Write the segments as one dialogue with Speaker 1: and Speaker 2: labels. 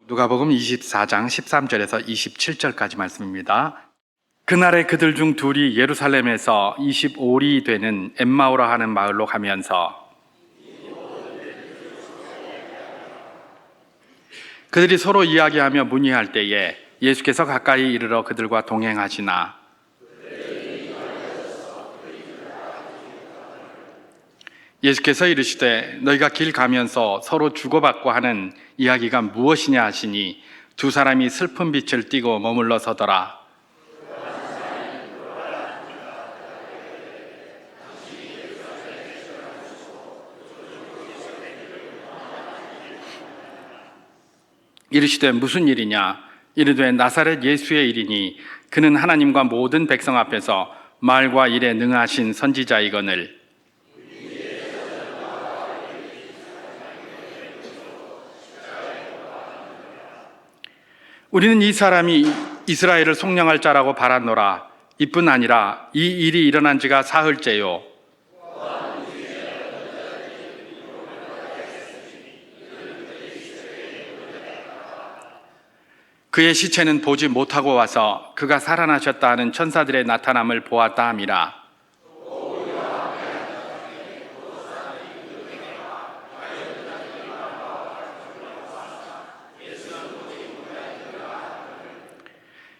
Speaker 1: 누가복음 24장 13절에서 27절까지 말씀입니다. 그날에 그들 중 둘이 예루살렘에서 25리 되는 엠마오라 하는 마을로 가면서 그들이 서로 이야기하며 문의할 때에 예수께서 가까이 이르러 그들과 동행하시나 예수께서 이르시되 너희가 길 가면서 서로 주고받고 하는 이야기가 무엇이냐 하시니 두 사람이 슬픈 빛을 띠고 머물러 서더라. 이르시되 무슨 일이냐? 이르되 나사렛 예수의 일이니 그는 하나님과 모든 백성 앞에서 말과 일에 능하신 선지자이거늘 우리는 이 사람이 이스라엘을 속량할 자라고 바랐노라. 이뿐 아니라 이 일이 일어난 지가 사흘째요. 그의 시체는 보지 못하고 와서 그가 살아나셨다 하는 천사들의 나타남을 보았다 함이라.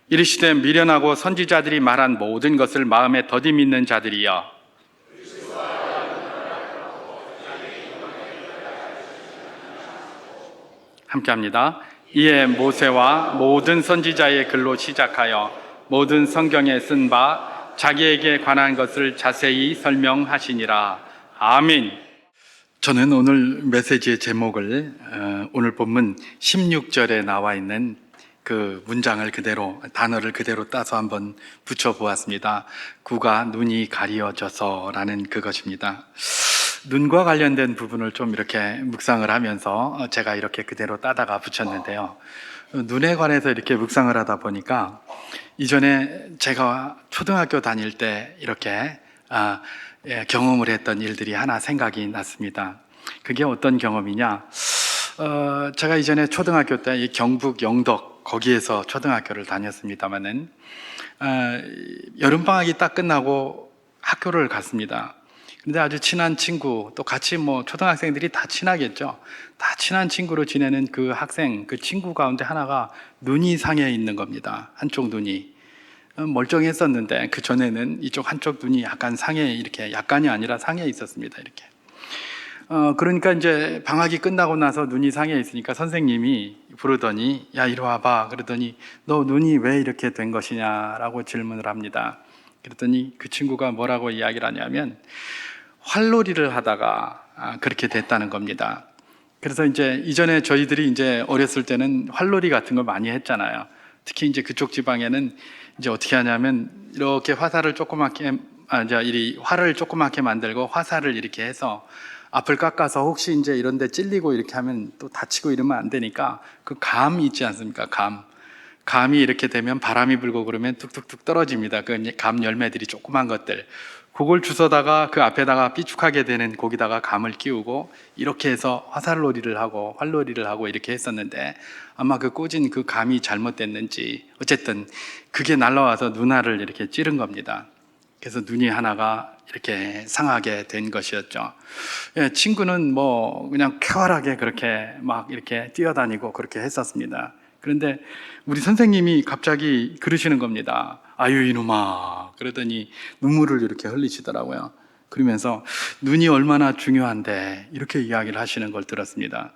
Speaker 1: 이르시되 미련하고 선지자들이 말한 모든 것을 마음에 더디 믿는 자들이여 함께합니다. 이에 모세와 모든 선지자의 글로 시작하여 모든 성경에 쓴 바 자기에게 관한 것을 자세히 설명하시니라. 아멘. 저는 오늘 메시지의 제목을 오늘 본문 16절에 나와 있는 그 문장을 그대로, 단어를 그대로 따서 한번 붙여보았습니다. 구가 눈이 가리어져서 라는 그것입니다. 눈과 관련된 부분을 좀 이렇게 묵상을 하면서 제가 이렇게 그대로 따다가 붙였는데요. 눈에 관해서 이렇게 묵상을 하다 보니까 이전에 제가 초등학교 다닐 때 이렇게 경험을 했던 일들이 하나 생각이 났습니다. 그게 어떤 경험이냐? 제가 이전에 초등학교 때 이 경북 영덕 거기에서 초등학교를 다녔습니다마는 여름방학이 딱 끝나고 학교를 갔습니다. 근데 아주 친한 친구, 또 같이 초등학생들이 다 친하겠죠. 다 친한 친구로 지내는 그 학생, 그 친구 가운데 하나가 눈이 상해 있는 겁니다. 한쪽 눈이. 멀쩡했었는데 그 전에는 이쪽 한쪽 눈이 약간 상해, 이렇게 약간이 아니라 상해 있었습니다. 이렇게. 그러니까 이제 방학이 끝나고 나서 눈이 상해 있으니까 선생님이 부르더니 야 이리 와봐. 그러더니 너 눈이 왜 이렇게 된 것이냐라고 질문을 합니다. 그랬더니 그 친구가 뭐라고 이야기를 하냐면 활놀이를 하다가 그렇게 됐다는 겁니다. 그래서 이제 이전에 저희들이 이제 어렸을 때는 활놀이 같은 걸 많이 했잖아요. 특히 이제 그쪽 지방에는 이제 어떻게 하냐면 이렇게 화살을 조그맣게 활을 조그맣게 만들고 화살을 이렇게 해서 앞을 깎아서 혹시 이제 이런 데 찔리고 이렇게 하면 또 다치고 이러면 안 되니까 그 감 있지 않습니까? 감이 이렇게 되면 바람이 불고 그러면 뚝뚝뚝 떨어집니다. 그 감 열매들이 조그만 것들. 그걸 주워다가 그 앞에다가 삐죽하게 되는 거기다가 감을 끼우고 이렇게 해서 화살놀이를 하고 활놀이를 하고 이렇게 했었는데 아마 그 꽂은 그 감이 잘못됐는지 어쨌든 그게 날라와서 눈알을 이렇게 찌른 겁니다. 그래서 눈이 하나가 이렇게 상하게 된 것이었죠. 친구는 그냥 쾌활하게 그렇게 막 이렇게 뛰어다니고 그렇게 했었습니다. 그런데 우리 선생님이 갑자기 그러시는 겁니다. 아유 이놈아. 그러더니 눈물을 이렇게 흘리시더라고요. 그러면서 눈이 얼마나 중요한데 이렇게 이야기를 하시는 걸 들었습니다.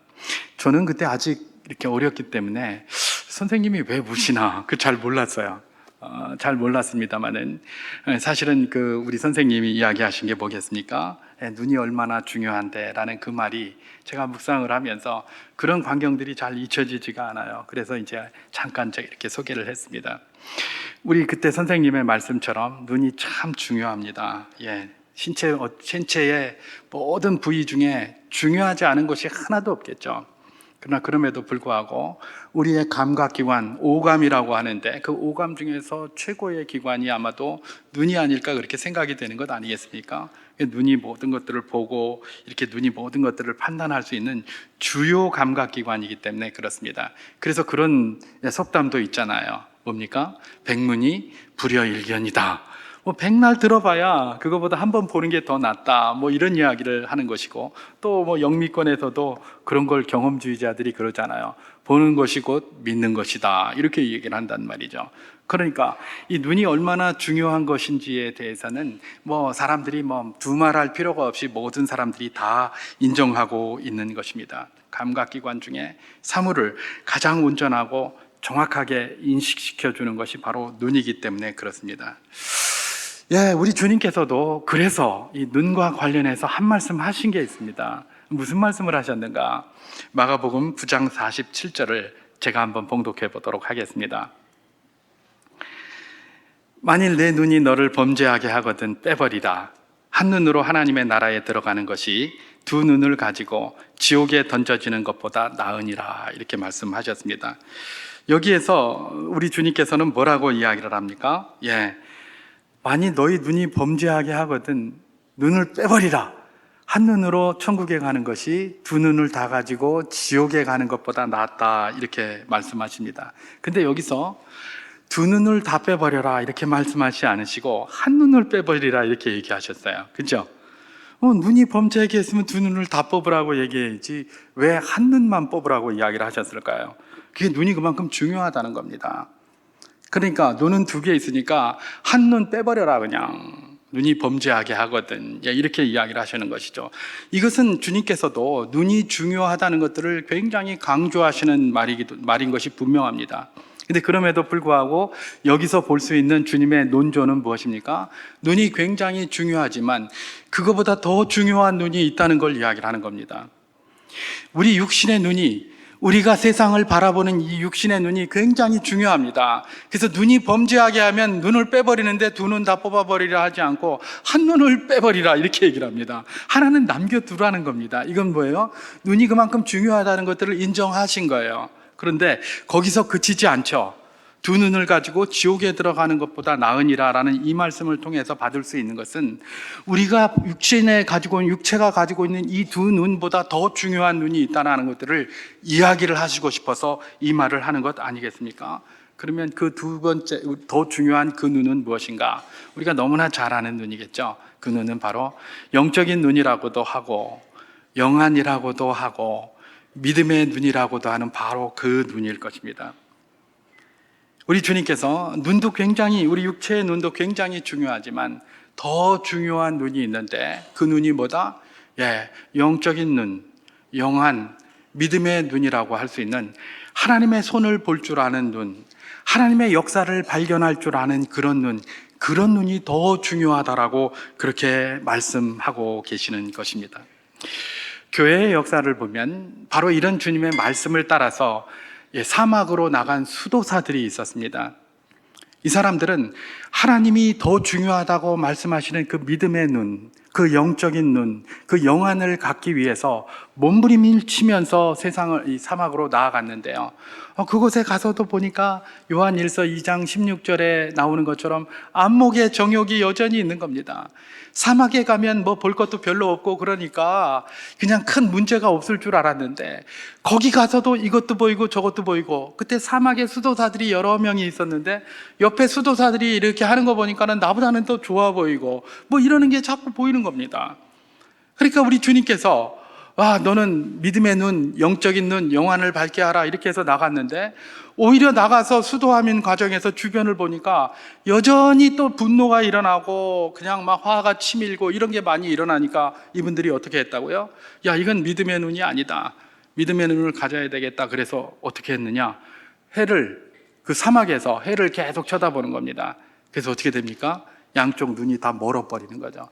Speaker 1: 저는 그때 아직 이렇게 어렸기 때문에 선생님이 왜 우시나 잘 몰랐어요. 잘 몰랐습니다만은 사실은 그 우리 선생님이 이야기하신 게 뭐겠습니까? 눈이 얼마나 중요한데 라는 그 말이 제가 묵상을 하면서 그런 광경들이 잘 잊혀지지가 않아요. 그래서 이제 잠깐 제가 이렇게 소개를 했습니다. 우리 그때 선생님의 말씀처럼 눈이 참 중요합니다. 신체의 모든 부위 중에 중요하지 않은 것이 하나도 없겠죠. 그러나 그럼에도 불구하고 우리의 감각기관, 오감이라고 하는데 그 오감 중에서 최고의 기관이 아마도 눈이 아닐까 그렇게 생각이 되는 것 아니겠습니까? 눈이 모든 것들을 보고 이렇게 눈이 모든 것들을 판단할 수 있는 주요 감각기관이기 때문에 그렇습니다. 그래서 그런 속담도 있잖아요. 뭡니까? 백문이 불여일견이다. 뭐 백날 들어봐야 그거보다 한 번 보는 게 더 낫다. 뭐 이런 이야기를 하는 것이고, 또 뭐 영미권에서도 그런 걸 경험주의자들이 그러잖아요. 보는 것이 곧 믿는 것이다. 이렇게 얘기를 한단 말이죠. 그러니까 이 눈이 얼마나 중요한 것인지에 대해서는 뭐 사람들이 뭐 두말할 필요가 없이 모든 사람들이 다 인정하고 있는 것입니다. 감각기관 중에 사물을 가장 온전하고 정확하게 인식시켜 주는 것이 바로 눈이기 때문에 그렇습니다. 예, 우리 주님께서도 그래서 이 눈과 관련해서 한 말씀 하신 게 있습니다. 무슨 말씀을 하셨는가? 마가복음 9장 47절을 제가 한번 봉독해 보도록 하겠습니다. 만일 내 눈이 너를 범죄하게 하거든 빼버리라. 한 눈으로 하나님의 나라에 들어가는 것이 두 눈을 가지고 지옥에 던져지는 것보다 나으니라. 이렇게 말씀하셨습니다. 여기에서 우리 주님께서는 뭐라고 이야기를 합니까? 예, 만일 너희 눈이 범죄하게 하거든 눈을 빼버리라. 한 눈으로 천국에 가는 것이 두 눈을 다 가지고 지옥에 가는 것보다 낫다. 이렇게 말씀하십니다. 근데 여기서 두 눈을 다 빼버려라 이렇게 말씀하시지 않으시고 한 눈을 빼버리라 이렇게 얘기하셨어요. 그죠? 눈이 범죄하게 했으면 두 눈을 다 뽑으라고 얘기해야지 왜 한 눈만 뽑으라고 이야기를 하셨을까요? 그게 눈이 그만큼 중요하다는 겁니다. 그러니까 눈은 두 개 있으니까 한 눈 빼버려라 그냥. 눈이 범죄하게 하거든. 이렇게 이야기를 하시는 것이죠. 이것은 주님께서도 눈이 중요하다는 것들을 굉장히 강조하시는 말인 것이 분명합니다. 근데 그럼에도 불구하고 여기서 볼 수 있는 주님의 논조는 무엇입니까? 눈이 굉장히 중요하지만 그거보다 더 중요한 눈이 있다는 걸 이야기를 하는 겁니다. 우리 육신의 눈이, 우리가 세상을 바라보는 이 육신의 눈이 굉장히 중요합니다. 그래서 눈이 범죄하게 하면 눈을 빼버리는데 두 눈 다 뽑아버리라 하지 않고 한 눈을 빼버리라 이렇게 얘기를 합니다. 하나는 남겨두라는 겁니다. 이건 뭐예요? 눈이 그만큼 중요하다는 것들을 인정하신 거예요. 그런데 거기서 그치지 않죠. 두 눈을 가지고 지옥에 들어가는 것보다 나으니라 라는 이 말씀을 통해서 받을 수 있는 것은 우리가 육체가 가지고 있는 이 두 눈보다 더 중요한 눈이 있다는 것들을 이야기를 하시고 싶어서 이 말을 하는 것 아니겠습니까? 그러면 그 두 번째 더 중요한 그 눈은 무엇인가? 우리가 너무나 잘 아는 눈이겠죠. 그 눈은 바로 영적인 눈이라고도 하고 영안이라고도 하고 믿음의 눈이라고도 하는 바로 그 눈일 것입니다. 우리 주님께서 우리 육체의 눈도 굉장히 중요하지만 더 중요한 눈이 있는데 그 눈이 뭐다? 영적인 눈, 영안, 믿음의 눈이라고 할 수 있는 하나님의 손을 볼 줄 아는 눈, 하나님의 역사를 발견할 줄 아는 그런 눈이 더 중요하다라고 그렇게 말씀하고 계시는 것입니다. 교회의 역사를 보면 바로 이런 주님의 말씀을 따라서 사막으로 나간 수도사들이 있었습니다. 이 사람들은 하나님이 더 중요하다고 말씀하시는 그 믿음의 눈, 그 영적인 눈, 그 영안을 갖기 위해서 몸부림을 치면서 이 사막으로 나아갔는데요. 그곳에 가서도 보니까 요한일서 2장 16절에 나오는 것처럼 안목의 정욕이 여전히 있는 겁니다. 사막에 가면 뭐 볼 것도 별로 없고 그러니까 그냥 큰 문제가 없을 줄 알았는데 거기 가서도 이것도 보이고 저것도 보이고, 그때 사막에 수도사들이 여러 명이 있었는데 옆에 수도사들이 이렇게 하는 거 보니까는 나보다는 더 좋아 보이고 뭐 이러는 게 자꾸 보이는 겁니다. 그러니까 우리 주님께서 너는 믿음의 눈, 영적인 눈, 영안을 밝게 하라 이렇게 해서 나갔는데 오히려 나가서 수도하는 과정에서 주변을 보니까 여전히 또 분노가 일어나고 그냥 막 화가 치밀고 이런 게 많이 일어나니까 이분들이 어떻게 했다고요? 이건 믿음의 눈이 아니다. 믿음의 눈을 가져야 되겠다. 그래서 어떻게 했느냐? 그 사막에서 해를 계속 쳐다보는 겁니다. 그래서 어떻게 됩니까? 양쪽 눈이 다 멀어버리는 거죠.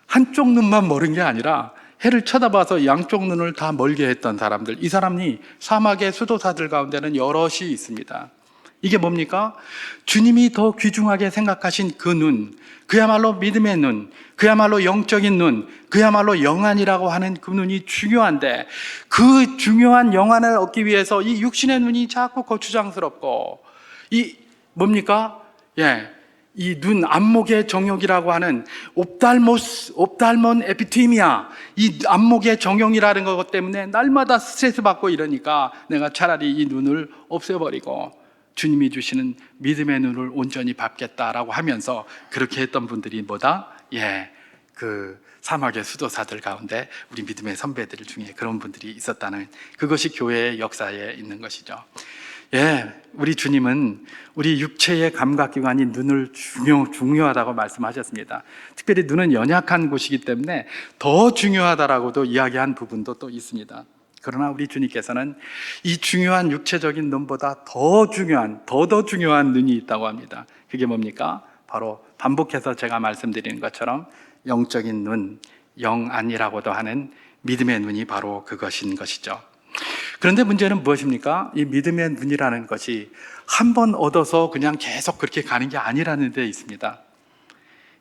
Speaker 1: 한쪽 눈만 멀은 게 아니라 해를 쳐다봐서 양쪽 눈을 다 멀게 했던 사람들, 이 사람이 사막의 수도사들 가운데는 여럿이 있습니다. 이게 뭡니까? 주님이 더 귀중하게 생각하신 그 눈, 그야말로 믿음의 눈, 그야말로 영적인 눈, 그야말로 영안이라고 하는 그 눈이 중요한데 그 중요한 영안을 얻기 위해서 이 육신의 눈이 자꾸 거추장스럽고 뭡니까? 이 눈 안목의 정욕이라고 하는 옵달몬 에피티미아, 이 안목의 정욕이라는 것 때문에 날마다 스트레스 받고 이러니까 내가 차라리 이 눈을 없애버리고 주님이 주시는 믿음의 눈을 온전히 밟겠다라고 하면서 그렇게 했던 분들이 뭐다? 그 사막의 수도사들 가운데 우리 믿음의 선배들 중에 그런 분들이 있었다는, 그것이 교회의 역사에 있는 것이죠. 우리 주님은 우리 육체의 감각기관인 눈을 중요하다고 말씀하셨습니다. 특별히 눈은 연약한 곳이기 때문에 더 중요하다라고도 이야기한 부분도 또 있습니다. 그러나 우리 주님께서는 이 중요한 육체적인 눈보다 더 중요한 눈이 있다고 합니다. 그게 뭡니까? 바로 반복해서 제가 말씀드리는 것처럼 영적인 눈, 영안이라고도 하는 믿음의 눈이 바로 그것인 것이죠. 그런데 문제는 무엇입니까? 이 믿음의 눈이라는 것이 한 번 얻어서 그냥 계속 그렇게 가는 게 아니라는 데 있습니다.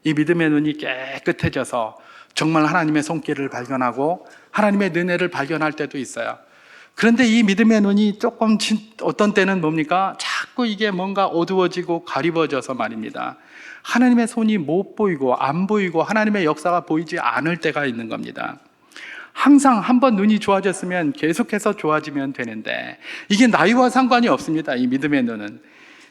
Speaker 1: 이 믿음의 눈이 깨끗해져서 정말 하나님의 손길을 발견하고 하나님의 은혜를 발견할 때도 있어요. 그런데 이 믿음의 눈이 조금 어떤 때는 뭡니까? 자꾸 이게 뭔가 어두워지고 가리워져서 말입니다. 하나님의 손이 못 보이고 안 보이고 하나님의 역사가 보이지 않을 때가 있는 겁니다. 항상 한번 눈이 좋아졌으면 계속해서 좋아지면 되는데 이게 나이와 상관이 없습니다. 이 믿음의 눈은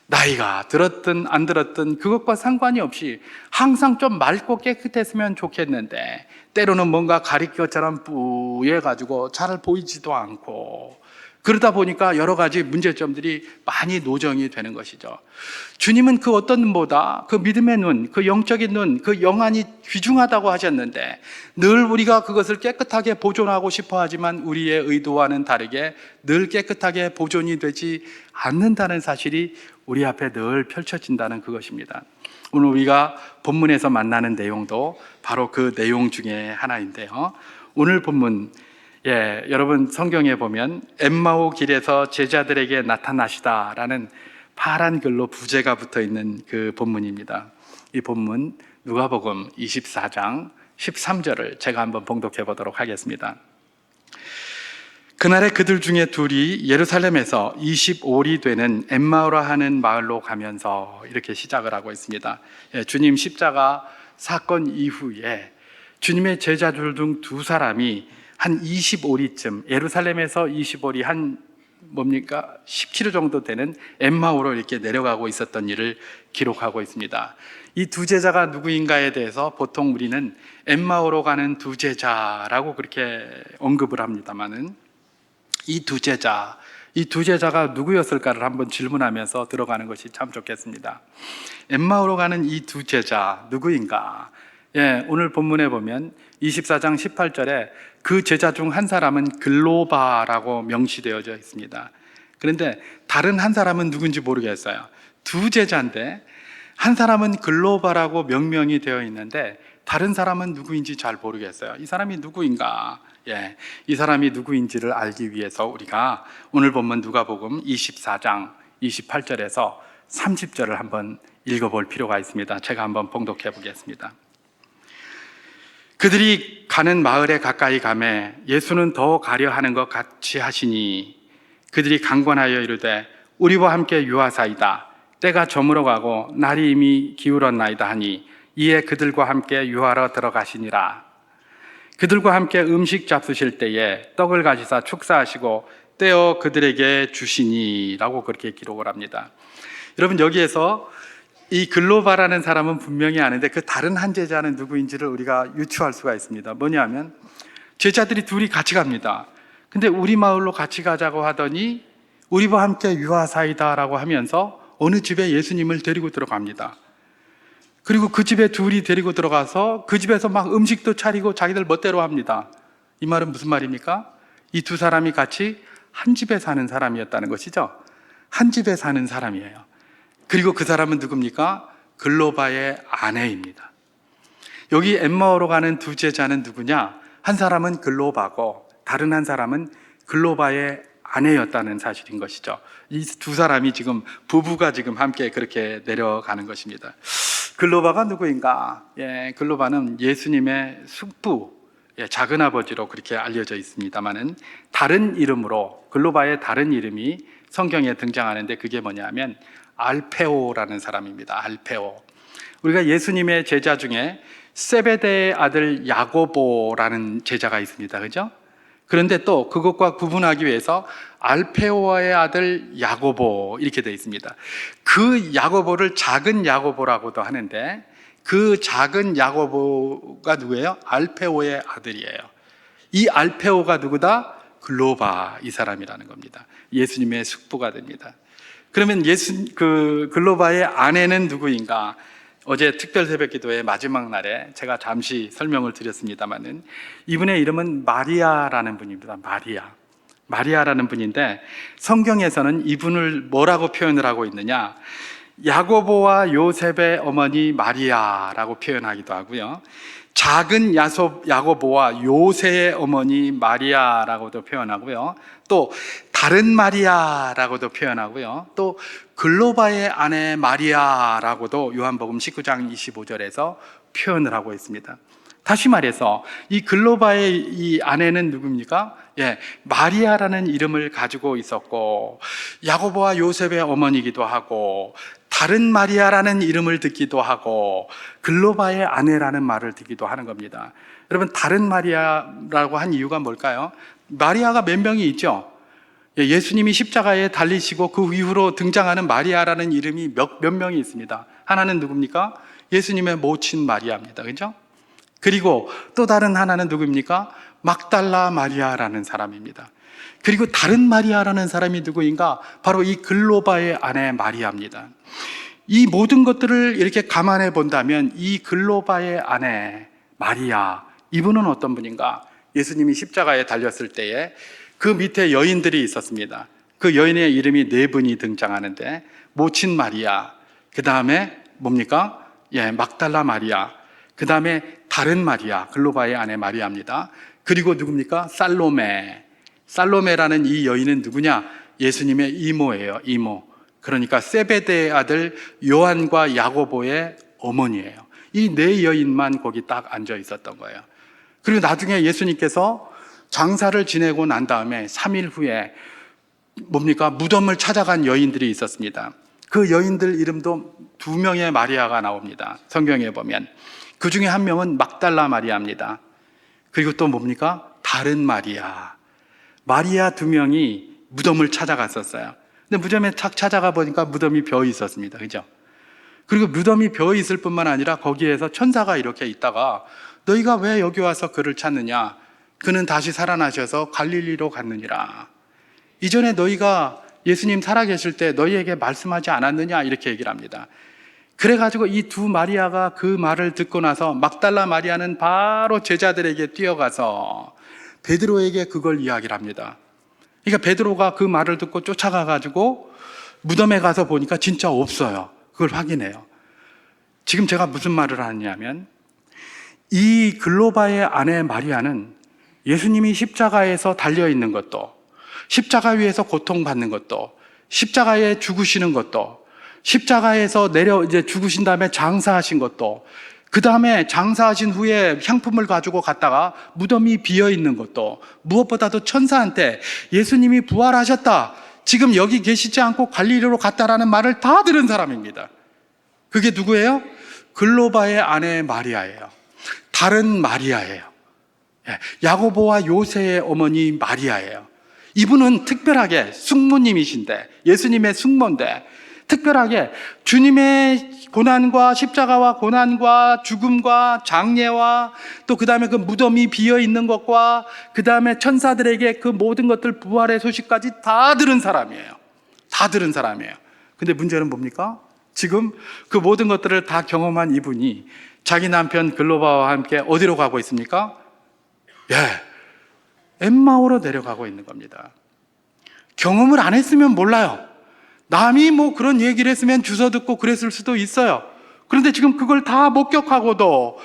Speaker 1: 나이가 들었든 안 들었든 그것과 상관이 없이 항상 좀 맑고 깨끗했으면 좋겠는데 때로는 뭔가 가리켜처럼 뿌얘가지고 잘 보이지도 않고 그러다 보니까 여러 가지 문제점들이 많이 노정이 되는 것이죠. 주님은 그 어떤 눈보다 그 믿음의 눈, 그 영적인 눈, 그 영안이 귀중하다고 하셨는데 늘 우리가 그것을 깨끗하게 보존하고 싶어 하지만 우리의 의도와는 다르게 늘 깨끗하게 보존이 되지 않는다는 사실이 우리 앞에 늘 펼쳐진다는 그것입니다. 오늘 우리가 본문에서 만나는 내용도 바로 그 내용 중에 하나인데요. 오늘 본문, 여러분 성경에 보면 엠마오 길에서 제자들에게 나타나시다라는 파란 글로 부제가 붙어 있는 그 본문입니다. 이 본문 누가복음 24장 13절을 제가 한번 봉독해 보도록 하겠습니다. 그날에 그들 중에 둘이 예루살렘에서 25리 되는 엠마오라 하는 마을로 가면서 이렇게 시작을 하고 있습니다. 주님 십자가 사건 이후에 주님의 제자들 중 두 사람이 한 25리쯤 예루살렘에서 25리 한 10km 정도 되는 엠마오로 이렇게 내려가고 있었던 일을 기록하고 있습니다. 이 두 제자가 누구인가에 대해서 보통 우리는 엠마오로 가는 두 제자라고 그렇게 언급을 합니다만은 이 두 제자가 누구였을까를 한번 질문하면서 들어가는 것이 참 좋겠습니다. 엠마오로 가는 이 두 제자 누구인가? 오늘 본문에 보면 24장 18절에 그 제자 중 한 사람은 글로바라고 명시되어져 있습니다. 그런데 다른 한 사람은 누군지 모르겠어요. 두 제자인데 한 사람은 글로바라고 명명이 되어 있는데 다른 사람은 누구인지 잘 모르겠어요. 이 사람이 누구인가? 이 사람이 누구인지를 알기 위해서 우리가 오늘 본문 누가복음 24장 28절에서 30절을 한번 읽어볼 필요가 있습니다. 제가 한번 봉독해 보겠습니다. 그들이 가는 마을에 가까이 가매 예수는 더 가려 하는 것 같이 하시니 그들이 강권하여 이르되 우리와 함께 유하사이다. 때가 저물어가고 날이 이미 기울었나이다 하니 이에 그들과 함께 유하러 들어가시니라. 그들과 함께 음식 잡수실 때에 떡을 가지사 축사하시고 떼어 그들에게 주시니 라고 그렇게 기록을 합니다. 여러분 여기에서 이 글로바라는 사람은 분명히 아는데 그 다른 한 제자는 누구인지를 우리가 유추할 수가 있습니다. 뭐냐면 제자들이 둘이 같이 갑니다. 근데 우리 마을로 같이 가자고 하더니 우리와 함께 유하사이다라고 하면서 어느 집에 예수님을 데리고 들어갑니다. 그리고 그 집에 둘이 데리고 들어가서 그 집에서 막 음식도 차리고 자기들 멋대로 합니다. 이 말은 무슨 말입니까? 이 두 사람이 같이 한 집에 사는 사람이었다는 것이죠. 한 집에 사는 사람이에요. 그리고 그 사람은 누굽니까? 글로바의 아내입니다. 여기 엠마오로 가는 두 제자는 누구냐? 한 사람은 글로바고 다른 한 사람은 글로바의 아내였다는 사실인 것이죠. 이 두 사람이 지금 부부가 지금 함께 그렇게 내려가는 것입니다. 글로바가 누구인가? 글로바는 예수님의 숙부, 작은아버지로 그렇게 알려져 있습니다만은 다른 이름으로 글로바의 다른 이름이 성경에 등장하는데 그게 뭐냐면 알페오라는 사람입니다. 알페오. 우리가 예수님의 제자 중에 세베대의 아들 야고보라는 제자가 있습니다. 그죠? 그런데 또 그것과 구분하기 위해서 알페오의 아들 야고보 이렇게 되어 있습니다. 그 야고보를 작은 야고보라고도 하는데 그 작은 야고보가 누구예요? 알페오의 아들이에요. 이 알페오가 누구다? 글로바 이 사람이라는 겁니다. 예수님의 숙부가 됩니다. 그러면 글로바의 아내는 누구인가? 어제 특별 새벽 기도의 마지막 날에 제가 잠시 설명을 드렸습니다만은 이분의 이름은 마리아라는 분입니다. 마리아라는 분인데 성경에서는 이분을 뭐라고 표현을 하고 있느냐? 야고보와 요셉의 어머니 마리아라고 표현하기도 하고요. 작은 야고보와 요새의 어머니 마리아라고도 표현하고요. 또 다른 마리아라고도 표현하고요. 또 글로바의 아내 마리아라고도 요한복음 19장 25절에서 표현을 하고 있습니다. 다시 말해서 이 글로바의 이 아내는 누굽니까? 마리아라는 이름을 가지고 있었고 야고보와 요셉의 어머니이기도 하고 다른 마리아라는 이름을 듣기도 하고 글로바의 아내라는 말을 듣기도 하는 겁니다. 여러분, 다른 마리아라고 한 이유가 뭘까요? 마리아가 몇 명이 있죠? 예수님이 십자가에 달리시고 그 이후로 등장하는 마리아라는 이름이 몇 명이 있습니다. 하나는 누굽니까? 예수님의 모친 마리아입니다. 그죠? 그리고 또 다른 하나는 누구입니까? 막달라 마리아라는 사람입니다. 그리고 다른 마리아라는 사람이 누구인가? 바로 이 글로바의 아내 마리아입니다. 이 모든 것들을 이렇게 감안해 본다면 이 글로바의 아내 마리아, 이분은 어떤 분인가? 예수님이 십자가에 달렸을 때에 그 밑에 여인들이 있었습니다. 그 여인의 이름이 4분이 등장하는데 모친 마리아, 그 다음에 뭡니까? 막달라 마리아, 그 다음에 다른 마리아, 글로바의 아내 마리아입니다. 그리고 누굽니까? 살로메라는 이 여인은 누구냐? 예수님의 이모예요. 이모. 그러니까 세베대의 아들 요한과 야고보의 어머니예요. 이 4여인만 거기 딱 앉아 있었던 거예요. 그리고 나중에 예수님께서 장사를 지내고 난 다음에 3일 후에 무덤을 찾아간 여인들이 있었습니다. 그 여인들 이름도 2명의 마리아가 나옵니다. 성경에 보면 그 중에 한 명은 막달라 마리아입니다. 그리고 또 다른 마리아 2명이 무덤을 찾아갔었어요. 근데 무덤에 탁 찾아가 보니까 무덤이 비어 있었습니다. 그죠? 그리고 무덤이 비어 있을 뿐만 아니라 거기에서 천사가 이렇게 있다가 너희가 왜 여기 와서 그를 찾느냐? 그는 다시 살아나셔서 갈릴리로 갔느니라. 이전에 너희가 예수님 살아계실 때 너희에게 말씀하지 않았느냐? 이렇게 얘기를 합니다. 그래가지고 이 2 마리아가 그 말을 듣고 나서 막달라 마리아는 바로 제자들에게 뛰어가서 베드로에게 그걸 이야기를 합니다. 그러니까 베드로가 그 말을 듣고 쫓아가가지고 무덤에 가서 보니까 진짜 없어요. 그걸 확인해요. 지금 제가 무슨 말을 하느냐면 이 글로바의 아내 마리아는 예수님이 십자가에서 달려있는 것도, 십자가 위에서 고통받는 것도, 십자가에 죽으시는 것도, 십자가에서 이제 죽으신 다음에 장사하신 것도, 그 다음에 장사하신 후에 향품을 가지고 갔다가 무덤이 비어있는 것도, 무엇보다도 천사한테 예수님이 부활하셨다, 지금 여기 계시지 않고 갈릴리로 갔다라는 말을 다 들은 사람입니다. 그게 누구예요? 글로바의 아내 마리아예요. 다른 마리아예요. 야고보와 요새의 어머니 마리아예요. 이분은 특별하게 숙모님이신데, 예수님의 숙모인데 특별하게 주님의 고난과 십자가와 고난과 죽음과 장례와 또 그 다음에 그 무덤이 비어있는 것과 그 다음에 천사들에게 그 모든 것들 부활의 소식까지 다 들은 사람이에요. 다 들은 사람이에요. 근데 문제는 뭡니까? 지금 그 모든 것들을 다 경험한 이분이 자기 남편 글로바와 함께 어디로 가고 있습니까? 엠마오로 내려가고 있는 겁니다. 경험을 안 했으면 몰라요. 남이 그런 얘기를 했으면 주워 듣고 그랬을 수도 있어요. 그런데 지금 그걸 다 목격하고도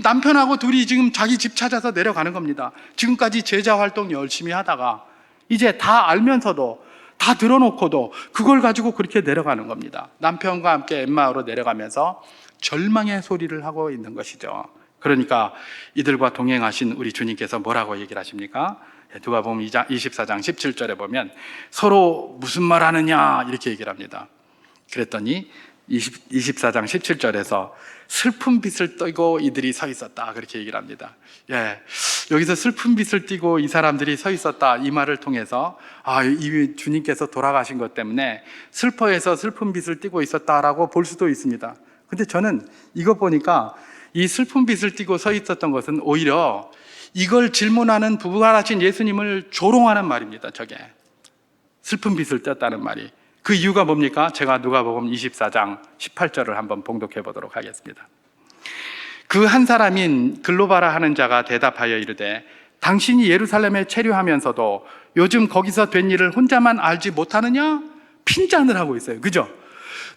Speaker 1: 남편하고 둘이 지금 자기 집 찾아서 내려가는 겁니다. 지금까지 제자 활동 열심히 하다가 이제 다 알면서도 다 들어놓고도 그걸 가지고 그렇게 내려가는 겁니다. 남편과 함께 엠마오로 내려가면서 절망의 소리를 하고 있는 것이죠. 그러니까 이들과 동행하신 우리 주님께서 뭐라고 얘기를 하십니까? 누가복음 24장 17절에 보면 서로 무슨 말 하느냐 이렇게 얘기를 합니다. 그랬더니 24장 17절에서 슬픈 빛을 띠고 이들이 서 있었다, 그렇게 얘기를 합니다. 여기서 슬픈 빛을 띠고 이 사람들이 서 있었다, 이 말을 통해서 이 주님께서 돌아가신 것 때문에 슬퍼해서 슬픈 빛을 띠고 있었다라고 볼 수도 있습니다. 근데 저는 이거 보니까 이 슬픈 빛을 띠고 서 있었던 것은 오히려 이걸 질문하는 부활하신 예수님을 조롱하는 말입니다. 저게 슬픈 빛을 띄었다는 말이. 그 이유가 뭡니까? 제가 누가복음 24장 18절을 한번 봉독해 보도록 하겠습니다. 그 한 사람인 글로바라 하는 자가 대답하여 이르되 당신이 예루살렘에 체류하면서도 요즘 거기서 된 일을 혼자만 알지 못하느냐? 핀잔을 하고 있어요. 그죠?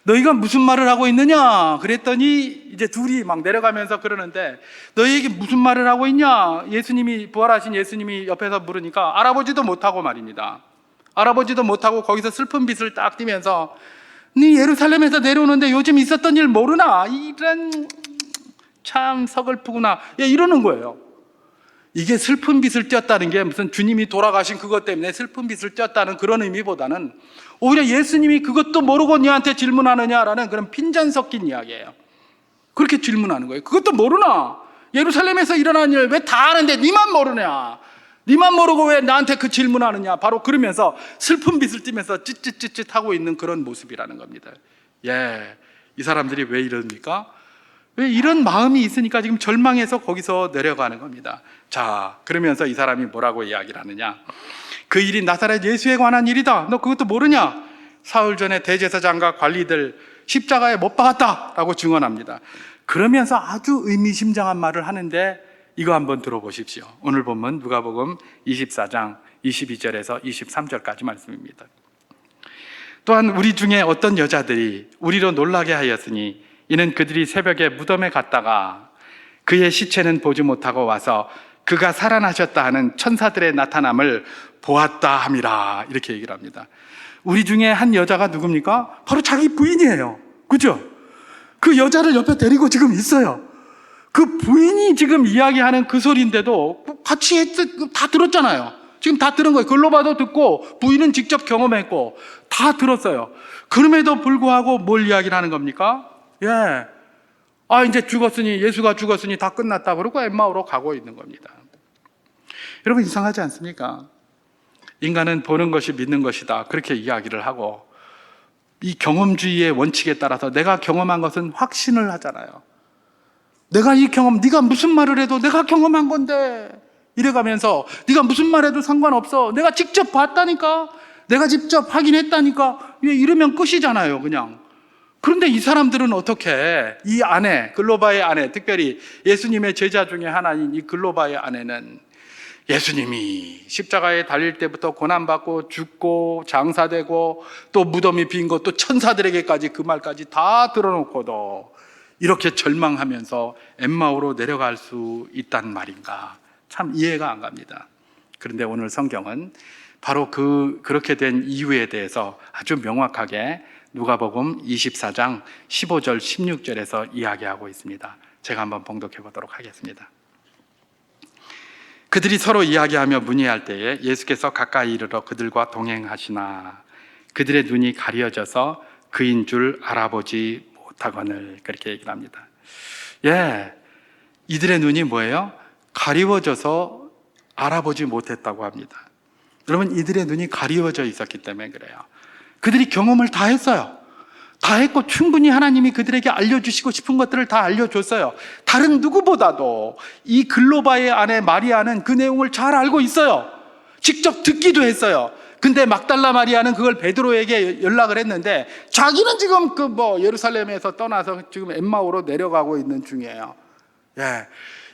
Speaker 1: 너희가 무슨 말을 하고 있느냐? 그랬더니 이제 둘이 막 내려가면서 그러는데 너희에게 무슨 말을 하고 있냐? 예수님이, 부활하신 예수님이 옆에서 물으니까 알아보지도 못하고 말입니다. 알아보지도 못하고 거기서 슬픈 빛을 딱 띠면서 네 예루살렘에서 내려오는데 요즘 있었던 일 모르나? 이런 참 서글프구나, 이러는 거예요. 이게 슬픈 빛을 띄었다는 게 무슨 주님이 돌아가신 그것 때문에 슬픈 빛을 띄었다는 그런 의미보다는 오히려 예수님이 그것도 모르고 너한테 질문하느냐라는 그런 핀잔 섞인 이야기예요. 그렇게 질문하는 거예요. 그것도 모르나? 예루살렘에서 일어난 일 왜 다 아는데 니만 모르냐? 니만 모르고 왜 나한테 그 질문하느냐? 바로 그러면서 슬픈 빛을 띠면서 찌릿찌릿 하고 있는 그런 모습이라는 겁니다. 이 사람들이 왜 이럽니까? 왜 이런 마음이 있으니까 지금 절망해서 거기서 내려가는 겁니다. 자, 그러면서 이 사람이 뭐라고 이야기를 하느냐? 그 일이 나사렛 예수에 관한 일이다. 너 그것도 모르냐? 사흘 전에 대제사장과 관리들 십자가에 못 박았다라고 증언합니다. 그러면서 아주 의미심장한 말을 하는데 이거 한번 들어보십시오. 오늘 본문 누가복음 24장 22절에서 23절까지 말씀입니다. 또한 우리 중에 어떤 여자들이 우리로 놀라게 하였으니 이는 그들이 새벽에 무덤에 갔다가 그의 시체는 보지 못하고 와서 그가 살아나셨다 하는 천사들의 나타남을 보았다 함이라, 이렇게 얘기를 합니다. 우리 중에 한 여자가 누굽니까? 바로 자기 부인이에요. 그죠? 그 여자를 옆에 데리고 지금 있어요. 그 부인이 지금 이야기하는 그 소리인데도 같이 다 들었잖아요. 지금 다 들은 거예요. 글로바도 듣고 부인은 직접 경험했고 다 들었어요. 그럼에도 불구하고 뭘 이야기를 하는 겁니까? 이제 죽었으니, 예수가 죽었으니 다 끝났다 그러고 엠마오로 가고 있는 겁니다. 여러분, 이상하지 않습니까? 인간은 보는 것이 믿는 것이다, 그렇게 이야기를 하고 이 경험주의의 원칙에 따라서 내가 경험한 것은 확신을 하잖아요. 내가 이 경험, 네가 무슨 말을 해도 내가 경험한 건데 이래가면서 네가 무슨 말해도 상관없어, 내가 직접 봤다니까, 내가 직접 확인했다니까, 이러면 끝이잖아요, 그냥. 그런데 이 사람들은 어떻게, 이 아내, 글로바의 아내, 특별히 예수님의 제자 중에 하나인 이 글로바의 아내는 예수님이 십자가에 달릴 때부터 고난받고 죽고 장사되고 또 무덤이 빈 것도 천사들에게까지 그 말까지 다 들어놓고도 이렇게 절망하면서 엠마오로 내려갈 수 있단 말인가, 참 이해가 안 갑니다. 그런데 오늘 성경은 바로 그렇게 된 이유에 대해서 아주 명확하게 누가복음 24장 15절 16절에서 이야기하고 있습니다. 제가 한번 봉독해 보도록 하겠습니다. 그들이 서로 이야기하며 문의할 때에 예수께서 가까이 이르러 그들과 동행하시나 그들의 눈이 가려져서 그인 줄 알아보지 못하거늘, 그렇게 얘기를 합니다. 이들의 눈이 뭐예요? 가리워져서 알아보지 못했다고 합니다. 여러분, 이들의 눈이 가리워져 있었기 때문에 그래요. 그들이 경험을 다 했어요. 다 했고 충분히 하나님이 그들에게 알려주시고 싶은 것들을 다 알려줬어요. 다른 누구보다도 이 글로바의 아내 마리아는 그 내용을 잘 알고 있어요. 직접 듣기도 했어요. 근데 막달라 마리아는 그걸 베드로에게 연락을 했는데 자기는 지금 예루살렘에서 떠나서 지금 엠마오로 내려가고 있는 중이에요.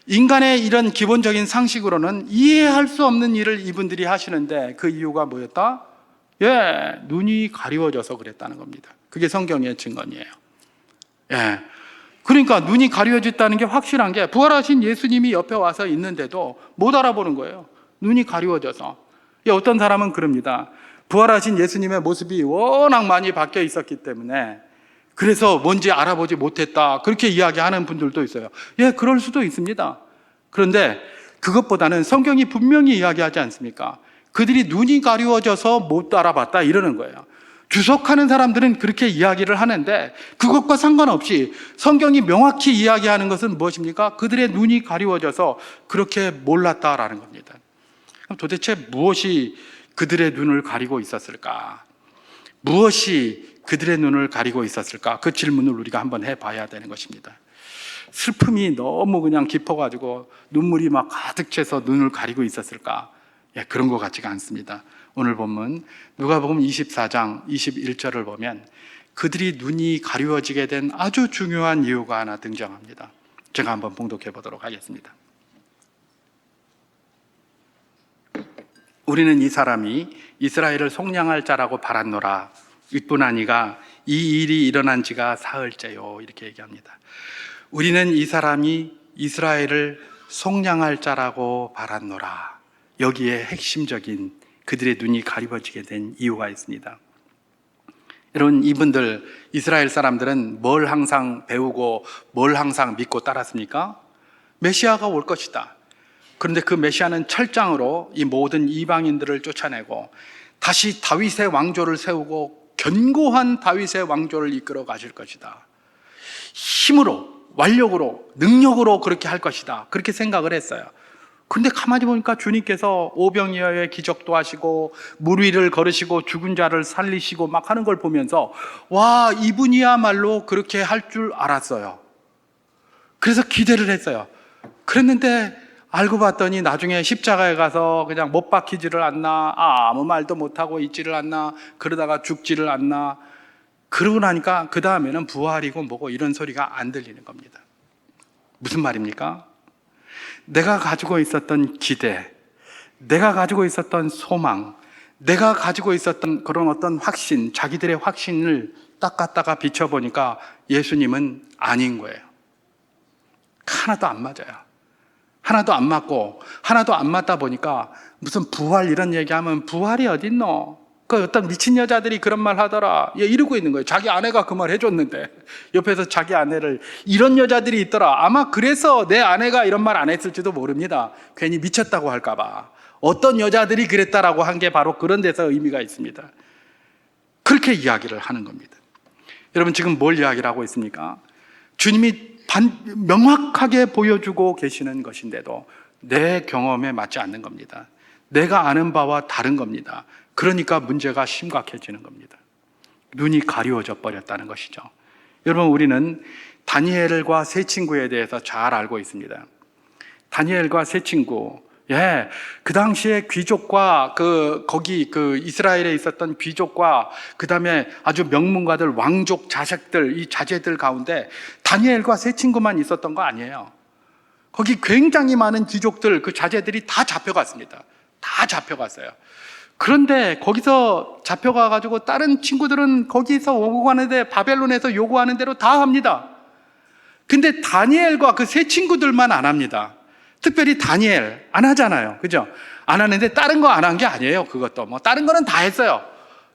Speaker 1: 인간의 이런 기본적인 상식으로는 이해할 수 없는 일을 이분들이 하시는데 그 이유가 뭐였다? 눈이 가리워져서 그랬다는 겁니다. 그게 성경의 증언이에요. 그러니까 눈이 가리워졌다는 게 확실한 게 부활하신 예수님이 옆에 와서 있는데도 못 알아보는 거예요. 눈이 가리워져서. 어떤 사람은 그럽니다. 부활하신 예수님의 모습이 워낙 많이 바뀌어 있었기 때문에 그래서 뭔지 알아보지 못했다, 그렇게 이야기하는 분들도 있어요. 그럴 수도 있습니다. 그런데 그것보다는 성경이 분명히 이야기하지 않습니까? 그들이 눈이 가리워져서 못 알아봤다, 이러는 거예요. 주석하는 사람들은 그렇게 이야기를 하는데 그것과 상관없이 성경이 명확히 이야기하는 것은 무엇입니까? 그들의 눈이 가리워져서 그렇게 몰랐다라는 겁니다. 그럼 도대체 무엇이 그들의 눈을 가리고 있었을까? 무엇이 그들의 눈을 가리고 있었을까? 그 질문을 우리가 한번 해봐야 되는 것입니다. 슬픔이 너무 그냥 깊어가지고 눈물이 막 가득 채서 눈을 가리고 있었을까? 그런 것 같지가 않습니다. 오늘 본문 누가복음 24장 21절을 보면 그들이 눈이 가리워지게 된 아주 중요한 이유가 하나 등장합니다. 제가 한번 봉독해 보도록 하겠습니다. 우리는 이 사람이 이스라엘을 속량할 자라고 바랐노라. 윗분하니가 이 일이 일어난 지가 사흘째요. 이렇게 얘기합니다. 우리는 이 사람이 이스라엘을 속량할 자라고 바랐노라. 여기에 핵심적인 그들의 눈이 가리워지게 된 이유가 있습니다. 여러분, 이분들 이스라엘 사람들은 뭘 항상 배우고 뭘 항상 믿고 따랐습니까? 메시아가 올 것이다. 그런데 그 메시아는 철장으로 이 모든 이방인들을 쫓아내고 다시 다윗의 왕조를 세우고 견고한 다윗의 왕조를 이끌어 가실 것이다. 힘으로, 완력으로, 능력으로 그렇게 할 것이다. 그렇게 생각을 했어요. 그런데 가만히 보니까 주님께서 오병이어의 기적도 하시고 물 위를 걸으시고 죽은 자를 살리시고 막 하는 걸 보면서 와, 이분이야말로 그렇게 할 줄 알았어요. 그래서 기대를 했어요. 그랬는데 알고 봤더니 나중에 십자가에 가서 그냥 못 박히지를 않나, 아무 말도 못하고 있지를 않나, 그러다가 죽지를 않나. 그러고 나니까 그 다음에는 부활이고 뭐고 이런 소리가 안 들리는 겁니다. 무슨 말입니까? 내가 가지고 있었던 기대, 내가 가지고 있었던 소망, 내가 가지고 있었던 그런 어떤 확신, 자기들의 확신을 딱 갖다가 비춰보니까 예수님은 아닌 거예요. 하나도 안 맞아요. 하나도 안 맞고 하나도 안 맞다 보니까 무슨 부활 이런 얘기하면 부활이 어딨노? 그 어떤 미친 여자들이 그런 말 하더라. 이러고 있는 거예요. 자기 아내가 그 말 해줬는데 옆에서 자기 아내를 이런 여자들이 있더라. 아마 그래서 내 아내가 이런 말 안 했을지도 모릅니다. 괜히 미쳤다고 할까 봐. 어떤 여자들이 그랬다라고 한 게 바로 그런 데서 의미가 있습니다. 그렇게 이야기를 하는 겁니다. 여러분, 지금 뭘 이야기를 하고 있습니까? 주님이 명확하게 보여주고 계시는 것인데도 내 경험에 맞지 않는 겁니다. 내가 아는 바와 다른 겁니다. 그러니까 문제가 심각해지는 겁니다. 눈이 가리워져 버렸다는 것이죠. 여러분, 우리는 다니엘과 세 친구에 대해서 잘 알고 있습니다. 다니엘과 세 친구, 그 당시에 귀족과 거기 이스라엘에 있었던 귀족과 그 다음에 아주 명문가들, 왕족 자식들, 이 자제들 가운데 다니엘과 세 친구만 있었던 거 아니에요. 거기 굉장히 많은 귀족들, 그 자제들이 다 잡혀갔습니다. 다 잡혀갔어요. 그런데 거기서 잡혀가가지고 다른 친구들은 거기서 요구하는데, 바벨론에서 요구하는 대로 다 합니다. 근데 다니엘과 그 세 친구들만 안 합니다. 특별히 다니엘 안 하잖아요. 그죠? 안 하는데 다른 거 안 한 게 아니에요. 그것도 뭐 다른 거는 다 했어요.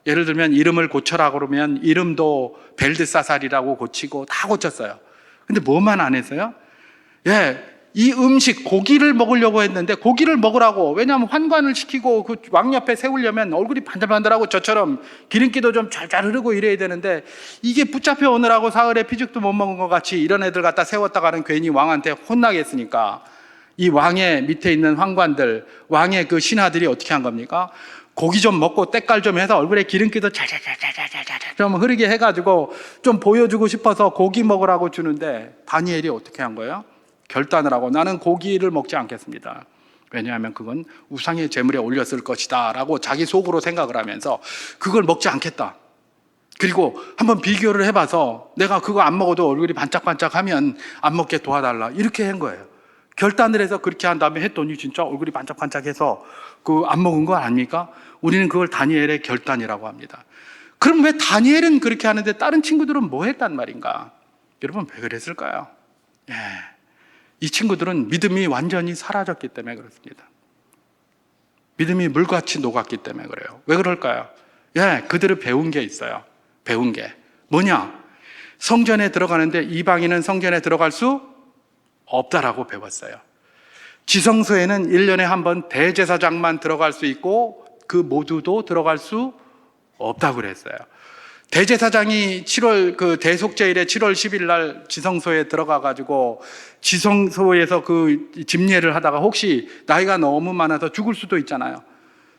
Speaker 1: 예를 들면 이름을 고쳐라 그러면 이름도 벨드사살이라고 고치고 다 고쳤어요. 근데 뭐만 안 했어요? 이 음식 고기를 먹으려고 했는데 고기를 먹으라고, 왜냐하면 환관을 시키고 그 왕 옆에 세우려면 얼굴이 반들반들하고 저처럼 기름기도 좀 잘잘 흐르고 이래야 되는데 이게 붙잡혀 오느라고 사흘에 피죽도 못 먹은 것 같이 이런 애들 갖다 세웠다가는 괜히 왕한테 혼나겠으니까 이 왕의 밑에 있는 환관들, 왕의 그 신하들이 어떻게 한 겁니까? 고기 좀 먹고 때깔 좀 해서 얼굴에 기름기도 잘잘잘잘잘잘 좀 흐르게 해가지고 좀 보여주고 싶어서 고기 먹으라고 주는데 다니엘이 어떻게 한 거예요? 결단을 하고 나는 고기를 먹지 않겠습니다. 왜냐하면 그건 우상의 제물에 올렸을 것이다 라고 자기 속으로 생각을 하면서 그걸 먹지 않겠다. 그리고 한번 비교를 해봐서 내가 그거 안 먹어도 얼굴이 반짝반짝하면 안 먹게 도와달라, 이렇게 한 거예요. 결단을 해서 그렇게 한 다음에 했더니 진짜 얼굴이 반짝반짝해서 그 안 먹은 거 아닙니까? 우리는 그걸 다니엘의 결단이라고 합니다. 그럼 왜 다니엘은 그렇게 하는데 다른 친구들은 뭐 했단 말인가? 여러분, 왜 그랬을까요? 이 친구들은 믿음이 완전히 사라졌기 때문에 그렇습니다. 믿음이 물같이 녹았기 때문에 그래요. 왜 그럴까요? 그들은 배운 게 있어요. 배운 게 뭐냐? 성전에 들어가는데 이방인은 성전에 들어갈 수 없다라고 배웠어요. 지성소에는 1년에 한 번 대제사장만 들어갈 수 있고 그 모두도 들어갈 수 없다고 그랬어요. 대제사장이 그 대속제일에 7월 10일 날 지성소에 들어가 가지고 지성소에서 그 집례를 하다가 혹시 나이가 너무 많아서 죽을 수도 있잖아요.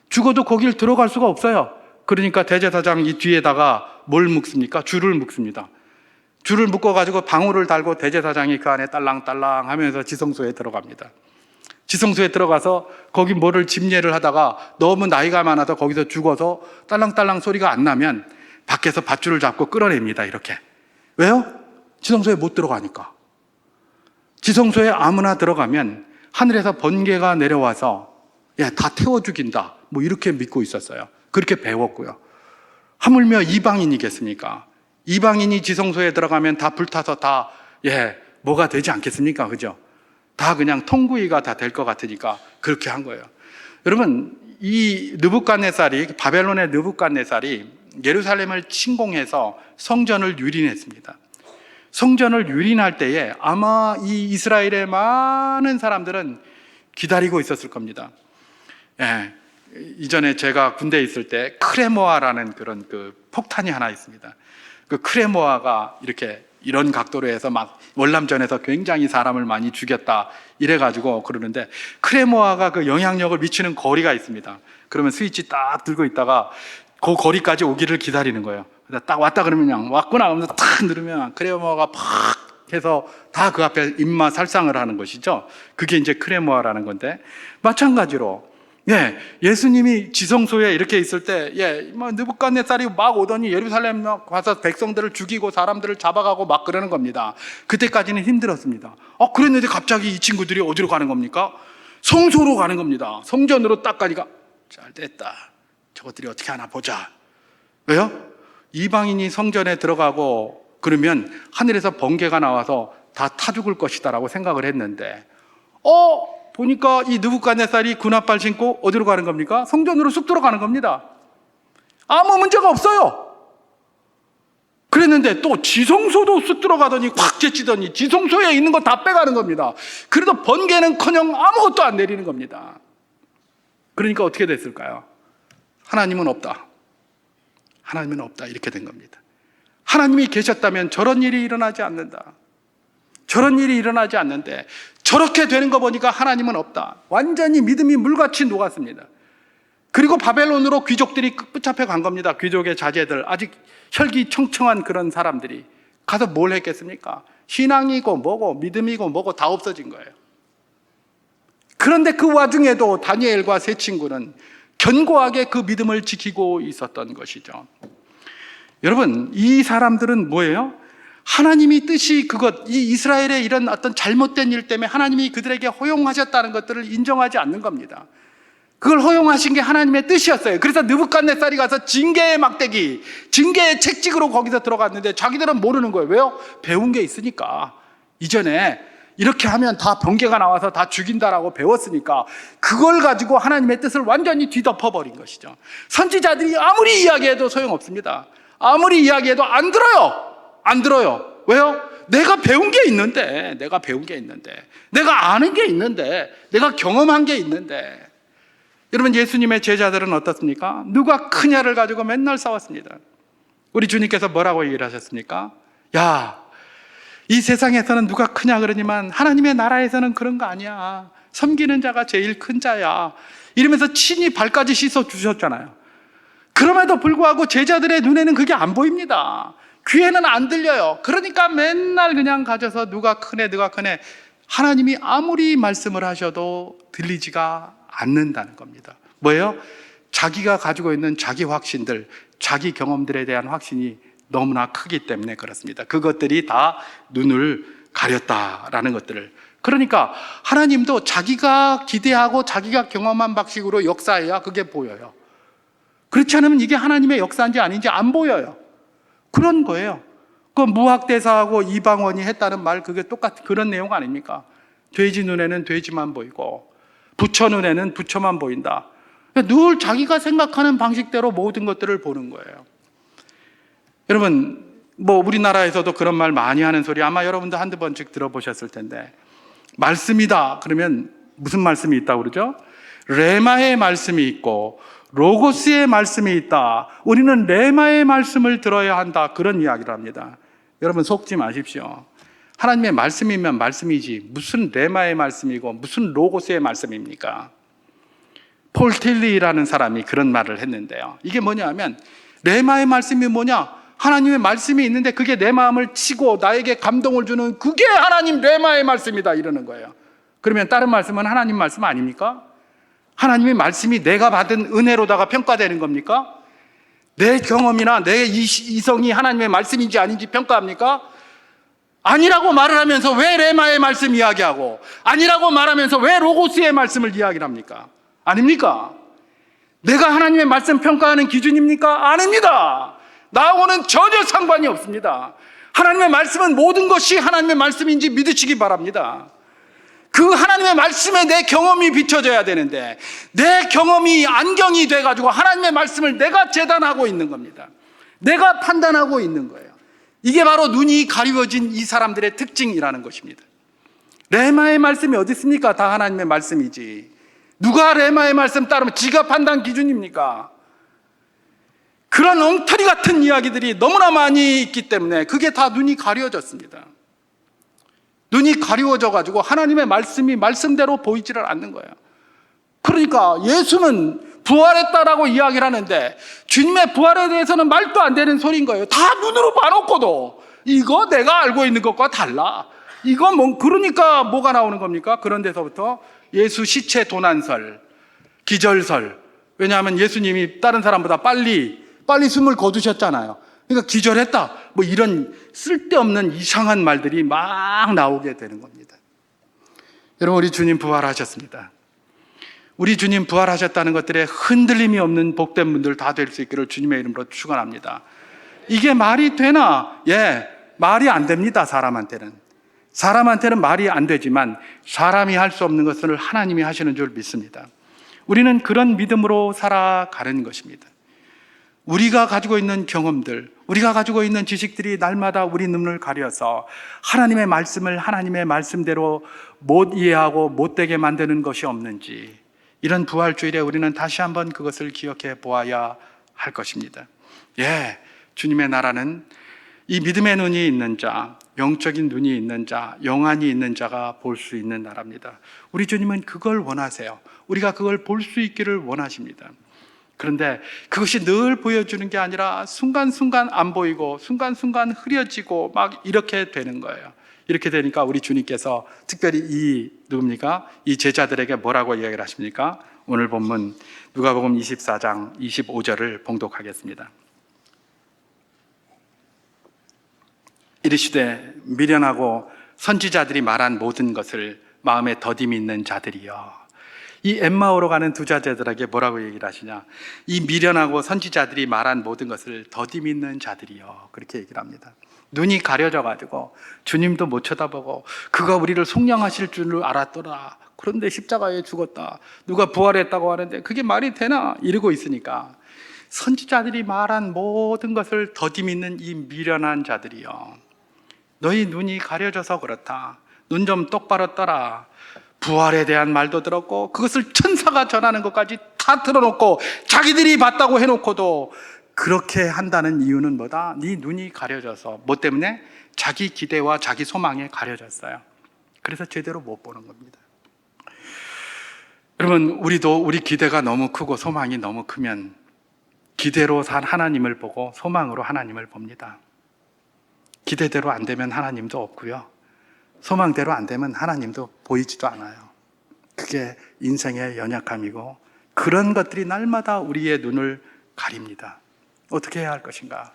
Speaker 1: 죽어도 거길 들어갈 수가 없어요. 그러니까 대제사장 이 뒤에다가 뭘 묶습니까? 줄을 묶습니다. 줄을 묶어 가지고 방울을 달고 대제사장이 그 안에 딸랑딸랑 하면서 지성소에 들어갑니다. 지성소에 들어가서 거기 뭐를 집례를 하다가 너무 나이가 많아서 거기서 죽어서 딸랑딸랑 소리가 안 나면 밖에서 밧줄을 잡고 끌어냅니다. 이렇게. 왜요? 지성소에 못 들어가니까. 지성소에 아무나 들어가면 하늘에서 번개가 내려와서 다 태워 죽인다. 뭐 이렇게 믿고 있었어요. 그렇게 배웠고요. 하물며 이방인이겠습니까? 이방인이 지성소에 들어가면 다 불타서 다 뭐가 되지 않겠습니까? 그죠? 다 그냥 통구이가 다 될 것 같으니까 그렇게 한 거예요. 여러분, 이 느부갓네살이, 바벨론의 느부갓네살이 예루살렘을 침공해서 성전을 유린했습니다. 성전을 유린할 때에 아마 이 이스라엘의 많은 사람들은 기다리고 있었을 겁니다. 이전에 제가 군대에 있을 때 크레모아라는 그런 그 폭탄이 하나 있습니다. 그 크레모아가 이런 각도로 해서 막 월남전에서 굉장히 사람을 많이 죽였다 이래가지고 그러는데, 크레모아가 그 영향력을 미치는 거리가 있습니다. 그러면 스위치 딱 들고 있다가 그 거리까지 오기를 기다리는 거예요. 딱 왔다 그러면 그냥 왔구나 하면서 탁 누르면 크레모아가 팍 해서 다 그 앞에 입마 살상을 하는 것이죠. 그게 이제 크레모아라는 건데, 마찬가지로 예수님이 지성소에 이렇게 있을 때 느부갓네살이 막 오더니 예루살렘 가서 백성들을 죽이고 사람들을 잡아가고 막 그러는 겁니다. 그때까지는 힘들었습니다. 그랬는데 갑자기 이 친구들이 어디로 가는 겁니까? 성소로 가는 겁니다. 성전으로 딱 가니까 잘 됐다. 저것들이 어떻게 하나 보자. 왜요? 이방인이 성전에 들어가고 그러면 하늘에서 번개가 나와서 다 타 죽을 것이다라고 생각을 했는데, 보니까 이 느부갓네살이 군합발 신고 어디로 가는 겁니까? 성전으로 쑥 들어가는 겁니다. 아무 문제가 없어요. 그랬는데 또 지성소도 쑥 들어가더니 꽉 제치더니 지성소에 있는 거 다 빼가는 겁니다. 그래도 번개는커녕 아무것도 안 내리는 겁니다. 그러니까 어떻게 됐을까요? 하나님은 없다. 하나님은 없다. 이렇게 된 겁니다. 하나님이 계셨다면 저런 일이 일어나지 않는다. 저런 일이 일어나지 않는데 저렇게 되는 거 보니까 하나님은 없다. 완전히 믿음이 물같이 녹았습니다. 그리고 바벨론으로 귀족들이 붙잡혀 간 겁니다. 귀족의 자제들, 아직 혈기청청한 그런 사람들이 가서 뭘 했겠습니까? 신앙이고 뭐고 믿음이고 뭐고 다 없어진 거예요. 그런데 그 와중에도 다니엘과 세 친구는 견고하게 그 믿음을 지키고 있었던 것이죠. 여러분, 이 사람들은 뭐예요? 하나님이 뜻이 이 이스라엘의 이런 어떤 잘못된 일 때문에 하나님이 그들에게 허용하셨다는 것들을 인정하지 않는 겁니다. 그걸 허용하신 게 하나님의 뜻이었어요. 그래서 느부갓네살이 가서 징계의 막대기, 징계의 책찍으로 거기서 들어갔는데 자기들은 모르는 거예요. 왜요? 배운 게 있으니까. 이전에 이렇게 하면 다 번개가 나와서 다 죽인다라고 배웠으니까 그걸 가지고 하나님의 뜻을 완전히 뒤덮어버린 것이죠. 선지자들이 아무리 이야기해도 소용없습니다. 아무리 이야기해도 안 들어요. 안 들어요. 왜요? 내가 배운 게 있는데, 내가 아는 게 있는데, 내가 경험한 게 있는데. 여러분, 예수님의 제자들은 어떻습니까? 누가 크냐를 가지고 맨날 싸웠습니다. 우리 주님께서 뭐라고 얘기를 하셨습니까? 이 세상에서는 누가 크냐 그러지만 하나님의 나라에서는 그런 거 아니야. 섬기는 자가 제일 큰 자야. 이러면서 친히 발까지 씻어 주셨잖아요. 그럼에도 불구하고 제자들의 눈에는 그게 안 보입니다. 귀에는 안 들려요. 그러니까 맨날 그냥 가져서 누가 크네. 하나님이 아무리 말씀을 하셔도 들리지가 않는다는 겁니다. 뭐예요? 자기가 가지고 있는 자기 확신들, 자기 경험들에 대한 확신이 너무나 크기 때문에 그렇습니다. 그것들이 다 눈을 가렸다라는 것들을. 그러니까 하나님도 자기가 기대하고 자기가 경험한 방식으로 역사해야 그게 보여요. 그렇지 않으면 이게 하나님의 역사인지 아닌지 안 보여요. 그런 거예요. 그 무학대사하고 이방원이 했다는 말, 그게 똑같은 그런 내용 아닙니까? 돼지 눈에는 돼지만 보이고 부처 눈에는 부처만 보인다. 늘 자기가 생각하는 방식대로 모든 것들을 보는 거예요. 여러분, 우리나라에서도 그런 말 많이 하는 소리 아마 여러분도 한두 번씩 들어보셨을 텐데, 말씀이다 그러면 무슨 말씀이 있다고 그러죠? 레마의 말씀이 있고 로고스의 말씀이 있다. 우리는 레마의 말씀을 들어야 한다. 그런 이야기를 합니다. 여러분 속지 마십시오. 하나님의 말씀이면 말씀이지 무슨 레마의 말씀이고 무슨 로고스의 말씀입니까? 폴 틸리라는 사람이 그런 말을 했는데요. 이게 뭐냐 하면 레마의 말씀이 뭐냐? 하나님의 말씀이 있는데 그게 내 마음을 치고 나에게 감동을 주는 그게 하나님 레마의 말씀이다 이러는 거예요. 그러면 다른 말씀은 하나님 말씀 아닙니까? 하나님의 말씀이 내가 받은 은혜로다가 평가되는 겁니까? 내 경험이나 내 이성이 하나님의 말씀인지 아닌지 평가합니까? 아니라고 말을 하면서 왜 레마의 말씀 이야기하고 아니라고 말하면서 왜 로고스의 말씀을 이야기를 합니까? 아닙니까? 내가 하나님의 말씀 평가하는 기준입니까? 아닙니다. 나하고는 전혀 상관이 없습니다. 하나님의 말씀은 모든 것이 하나님의 말씀인지 믿으시기 바랍니다. 그 하나님의 말씀에 내 경험이 비춰져야 되는데 내 경험이 안경이 돼가지고 하나님의 말씀을 내가 재단하고 있는 겁니다. 내가 판단하고 있는 거예요. 이게 바로 눈이 가리워진 이 사람들의 특징이라는 것입니다. 레마의 말씀이 어디 있습니까? 다 하나님의 말씀이지. 누가 레마의 말씀 따르면 지가 판단 기준입니까? 그런 엉터리 같은 이야기들이 너무나 많이 있기 때문에 그게 다 눈이 가려졌습니다. 눈이 가리워져가지고 하나님의 말씀이 말씀대로 보이지를 않는 거예요. 그러니까 예수는 부활했다라고 이야기를 하는데 주님의 부활에 대해서는 말도 안 되는 소리인 거예요. 다 눈으로 봐놓고도 이거 내가 알고 있는 것과 달라. 이거 그러니까 뭐가 나오는 겁니까? 그런 데서부터 예수 시체 도난설, 기절설. 왜냐하면 예수님이 다른 사람보다 빨리 숨을 거두셨잖아요. 그러니까 기절했다. 뭐 이런 쓸데없는 이상한 말들이 막 나오게 되는 겁니다. 여러분, 우리 주님 부활하셨습니다. 우리 주님 부활하셨다는 것들에 흔들림이 없는 복된 분들 다 될 수 있기를 주님의 이름으로 축원합니다. 이게 말이 되나? 예, 말이 안 됩니다. 사람한테는 말이 안 되지만 사람이 할 수 없는 것을 하나님이 하시는 줄 믿습니다. 우리는 그런 믿음으로 살아가는 것입니다. 우리가 가지고 있는 경험들, 우리가 가지고 있는 지식들이 날마다 우리 눈을 가려서 하나님의 말씀을 하나님의 말씀대로 못 이해하고 못되게 만드는 것이 없는지, 이런 부활주일에 우리는 다시 한번 그것을 기억해 보아야 할 것입니다. 예, 주님의 나라는 이 믿음의 눈이 있는 자, 영적인 눈이 있는 자, 영안이 있는 자가 볼 수 있는 나라입니다. 우리 주님은 그걸 원하세요. 우리가 그걸 볼 수 있기를 원하십니다. 그런데 그것이 늘 보여주는 게 아니라 순간순간 안 보이고 순간순간 흐려지고 막 이렇게 되는 거예요. 이렇게 되니까 우리 주님께서 특별히 이 제자들에게 뭐라고 이야기를 하십니까? 오늘 본문 누가복음 24장 25절을 봉독하겠습니다. 이르시되 미련하고 선지자들이 말한 모든 것을 마음에 더디 있는 자들이여. 이 엠마오로 가는 두 자제들에게 뭐라고 얘기를 하시냐? 이 미련하고 선지자들이 말한 모든 것을 더디 믿는 자들이요. 그렇게 얘기를 합니다. 눈이 가려져가지고 주님도 못 쳐다보고 그가 우리를 속량하실 줄 알았더라. 그런데 십자가에 죽었다. 누가 부활했다고 하는데 그게 말이 되나? 이러고 있으니까 선지자들이 말한 모든 것을 더디 믿는 이 미련한 자들이요. 너희 눈이 가려져서 그렇다. 눈 좀 똑바로 떠라. 부활에 대한 말도 들었고 그것을 천사가 전하는 것까지 다 들어놓고 자기들이 봤다고 해놓고도 그렇게 한다는 이유는 뭐다? 네 눈이 가려져서. 뭐 때문에? 자기 기대와 자기 소망에 가려졌어요. 그래서 제대로 못 보는 겁니다. 여러분, 우리도 우리 기대가 너무 크고 소망이 너무 크면 기대로 산 하나님을 보고 소망으로 하나님을 봅니다. 기대대로 안 되면 하나님도 없고요, 소망대로 안 되면 하나님도 보이지도 않아요. 그게 인생의 연약함이고 그런 것들이 날마다 우리의 눈을 가립니다. 어떻게 해야 할 것인가?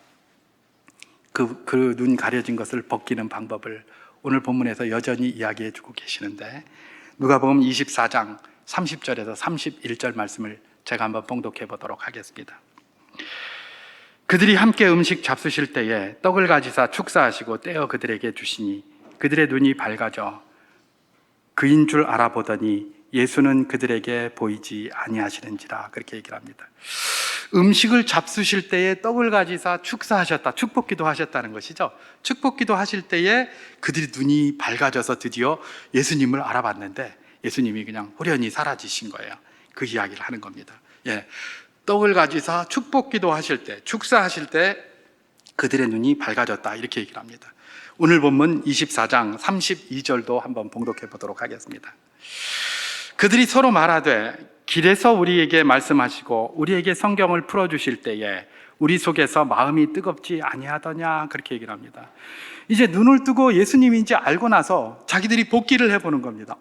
Speaker 1: 그 눈 가려진 것을 벗기는 방법을 오늘 본문에서 여전히 이야기해 주고 계시는데, 누가복음 24장 30절에서 31절 말씀을 제가 한번 봉독해 보도록 하겠습니다. 그들이 함께 음식 잡수실 때에 떡을 가지사 축사하시고 떼어 그들에게 주시니 그들의 눈이 밝아져 그인 줄 알아보더니 예수는 그들에게 보이지 아니하시는지라. 그렇게 얘기를 합니다. 음식을 잡수실 때에 떡을 가지사 축사하셨다, 축복기도 하셨다는 것이죠. 축복기도 하실 때에 그들이 눈이 밝아져서 드디어 예수님을 알아봤는데 예수님이 그냥 호련히 사라지신 거예요. 그 이야기를 하는 겁니다. 예, 떡을 가지사 축복기도 하실 때, 축사하실 때 그들의 눈이 밝아졌다, 이렇게 얘기를 합니다. 오늘 본문 24장 32절도 한번 봉독해 보도록 하겠습니다. 그들이 서로 말하되 길에서 우리에게 말씀하시고 우리에게 성경을 풀어주실 때에 우리 속에서 마음이 뜨겁지 아니하더냐, 그렇게 얘기를 합니다. 이제 눈을 뜨고 예수님인지 알고 나서 자기들이 복기를 해보는 겁니다.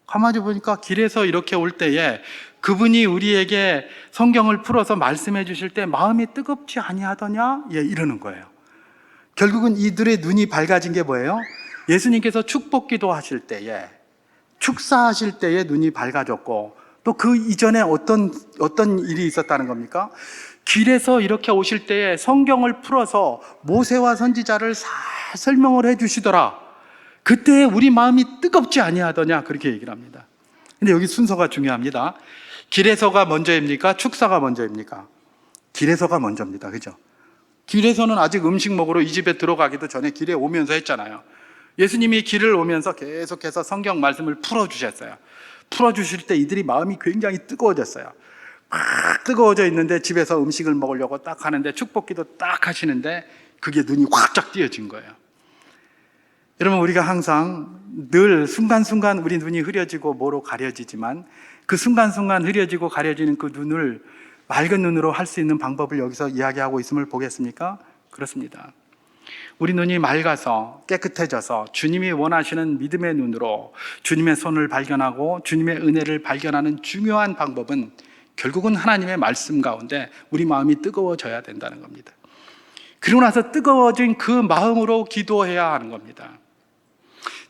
Speaker 1: 가만히 보니까 길에서 이렇게 올 때에 그분이 우리에게 성경을 풀어서 말씀해 주실 때 마음이 뜨겁지 아니하더냐, 이러는 거예요. 결국은 이들의 눈이 밝아진 게 뭐예요? 예수님께서 축복기도 하실 때에, 축사하실 때에 눈이 밝아졌고, 또 그 이전에 어떤 일이 있었다는 겁니까? 길에서 이렇게 오실 때에 성경을 풀어서 모세와 선지자를 잘 설명을 해 주시더라. 그때 우리 마음이 뜨겁지 아니하더냐, 그렇게 얘기를 합니다. 근데 여기 순서가 중요합니다. 길에서가 먼저입니까? 축사가 먼저입니까? 길에서가 먼저입니다. 그죠? 길에서는 아직 음식 먹으러 이 집에 들어가기도 전에 길에 오면서 했잖아요. 예수님이 길을 오면서 계속해서 성경 말씀을 풀어주셨어요. 풀어주실 때 이들이 마음이 굉장히 뜨거워졌어요. 막 뜨거워져 있는데 집에서 음식을 먹으려고 딱 하는데, 축복기도 딱 하시는데 그게 눈이 확짝 띄어진 거예요. 여러분, 우리가 항상 늘 순간순간 우리 눈이 흐려지고 뭐로 가려지지만 그 순간순간 흐려지고 가려지는 그 눈을 맑은 눈으로 할 수 있는 방법을 여기서 이야기하고 있음을 보겠습니까? 그렇습니다. 우리 눈이 맑아서 깨끗해져서 주님이 원하시는 믿음의 눈으로 주님의 손을 발견하고 주님의 은혜를 발견하는 중요한 방법은 결국은 하나님의 말씀 가운데 우리 마음이 뜨거워져야 된다는 겁니다. 그리고 나서 뜨거워진 그 마음으로 기도해야 하는 겁니다.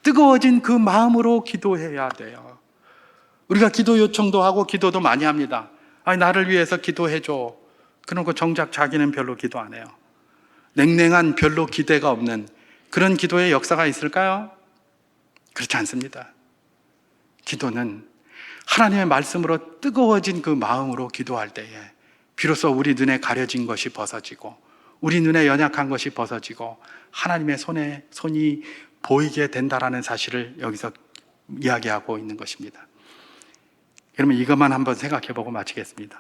Speaker 1: 뜨거워진 그 마음으로 기도해야 돼요. 우리가 기도 요청도 하고 기도도 많이 합니다. 나를 위해서 기도해줘. 그러고 정작 자기는 별로 기도 안 해요. 냉랭한, 별로 기대가 없는 그런 기도의 역사가 있을까요? 그렇지 않습니다. 기도는 하나님의 말씀으로 뜨거워진 그 마음으로 기도할 때에 비로소 우리 눈에 가려진 것이 벗어지고 우리 눈에 연약한 것이 벗어지고 하나님의 손이 보이게 된다라는 사실을 여기서 이야기하고 있는 것입니다. 그러면 이것만 한번 생각해 보고 마치겠습니다.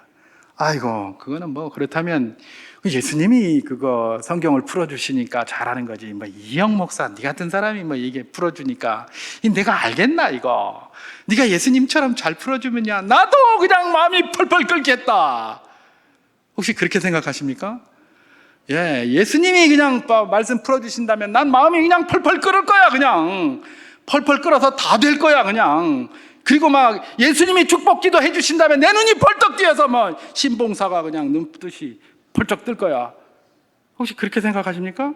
Speaker 1: 아이고, 그거는 그렇다면 예수님이 그거 성경을 풀어주시니까 잘하는 거지. 이영 목사, 네 같은 사람이 이게 풀어주니까 내가 알겠나, 이거. 네가 예수님처럼 잘 풀어주면야 나도 그냥 마음이 펄펄 끓겠다. 혹시 그렇게 생각하십니까? 예수님이 그냥 말씀 풀어주신다면 난 마음이 그냥 펄펄 끓을 거야. 그냥 펄펄 끓어서 다 될 거야. 그냥. 그리고 예수님이 축복기도 해주신다면 내 눈이 벌떡 띄어서 신봉사가 그냥 눈뜨시 펄쩍 뜰 거야. 혹시 그렇게 생각하십니까?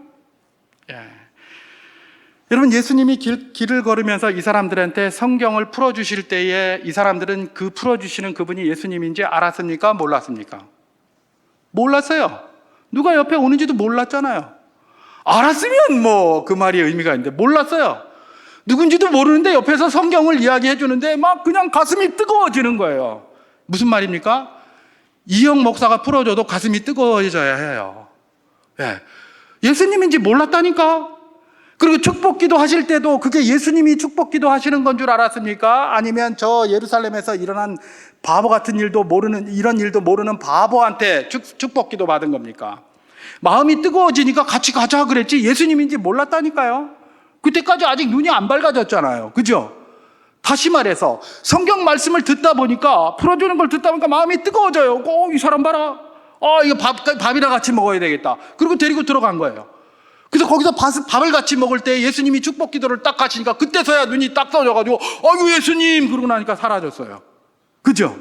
Speaker 1: 여러분, 예수님이 길을 걸으면서 이 사람들한테 성경을 풀어주실 때에 이 사람들은 그 풀어주시는 그분이 예수님인지 알았습니까? 몰랐습니까? 몰랐어요. 누가 옆에 오는지도 몰랐잖아요. 알았으면 그 말이 의미가 있는데 몰랐어요. 누군지도 모르는데 옆에서 성경을 이야기해 주는데 그냥 가슴이 뜨거워지는 거예요. 무슨 말입니까? 이영 목사가 풀어줘도 가슴이 뜨거워져야 해요. 예수님인지 몰랐다니까. 그리고 축복기도 하실 때도 그게 예수님이 축복기도 하시는 건 줄 알았습니까? 아니면 저 예루살렘에서 일어난 바보 같은 일도 모르는, 이런 일도 모르는 바보한테 축복기도 받은 겁니까? 마음이 뜨거워지니까 같이 가자 그랬지 예수님인지 몰랐다니까요. 그때까지 아직 눈이 안 밝아졌잖아요. 그죠? 다시 말해서 성경 말씀을 듣다 보니까, 풀어주는 걸 듣다 보니까 마음이 뜨거워져요. 이 사람 봐라. 이거 밥이랑 같이 먹어야 되겠다. 그리고 데리고 들어간 거예요. 그래서 거기서 밥을 같이 먹을 때 예수님이 축복 기도를 딱 하시니까 그때서야 눈이 딱 떠져가지고 아이고 예수님, 그러고 나니까 사라졌어요. 그죠?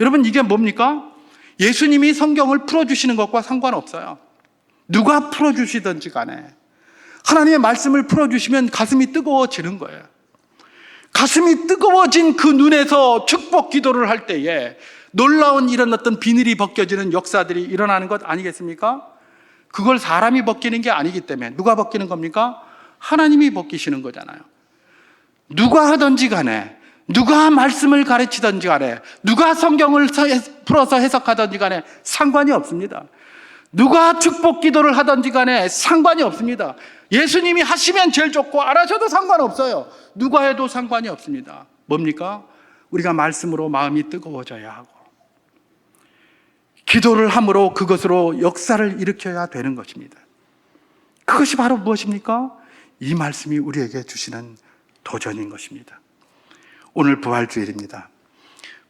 Speaker 1: 여러분, 이게 뭡니까? 예수님이 성경을 풀어주시는 것과 상관없어요. 누가 풀어주시든지 간에 하나님의 말씀을 풀어주시면 가슴이 뜨거워지는 거예요. 가슴이 뜨거워진 그 눈에서 축복 기도를 할 때에 놀라운 이런 어떤 비늘이 벗겨지는 역사들이 일어나는 것 아니겠습니까? 그걸 사람이 벗기는 게 아니기 때문에 누가 벗기는 겁니까? 하나님이 벗기시는 거잖아요. 누가 하든지 간에, 누가 말씀을 가르치든지 간에, 누가 성경을 풀어서 해석하든지 간에 상관이 없습니다. 누가 축복 기도를 하든지 간에 상관이 없습니다. 예수님이 하시면 제일 좋고 안 하셔도 상관없어요. 누가 해도 상관이 없습니다. 뭡니까? 우리가 말씀으로 마음이 뜨거워져야 하고 기도를 함으로 그것으로 역사를 일으켜야 되는 것입니다. 그것이 바로 무엇입니까? 이 말씀이 우리에게 주시는 도전인 것입니다. 오늘 부활주일입니다.